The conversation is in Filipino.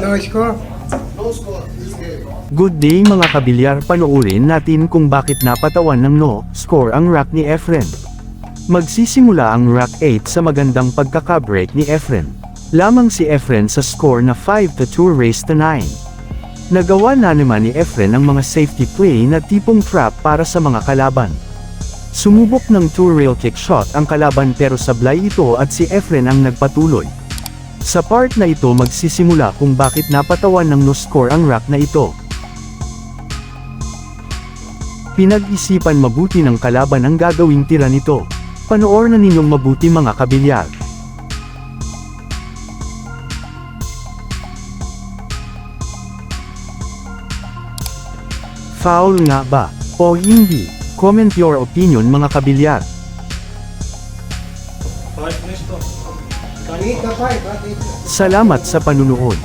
No score. Good day mga kabilyar, panoorin natin kung bakit napatawan ng no score ang rack ni Efren. Magsisimula ang rack 8 sa magandang pagkaka-break ni Efren. Lamang si Efren sa score na 5-2 raised to 9. Nagawa na naman ni Efren ang mga safety play na tipong trap para sa mga kalaban. Sumubok ng 2 rail kick shot ang kalaban pero sablay ito at si Efren ang nagpatuloy. Sa part na ito magsisimula kung bakit napatawan ng no score ang rack na ito. Pinag-isipan mabuti ng kalaban ang gagawing tira nito. Panoorin na ninyong mabuti mga kabilyar. Foul nga ba? O hindi? Comment your opinion mga kabilyar. 8 na 5. Salamat sa panunood.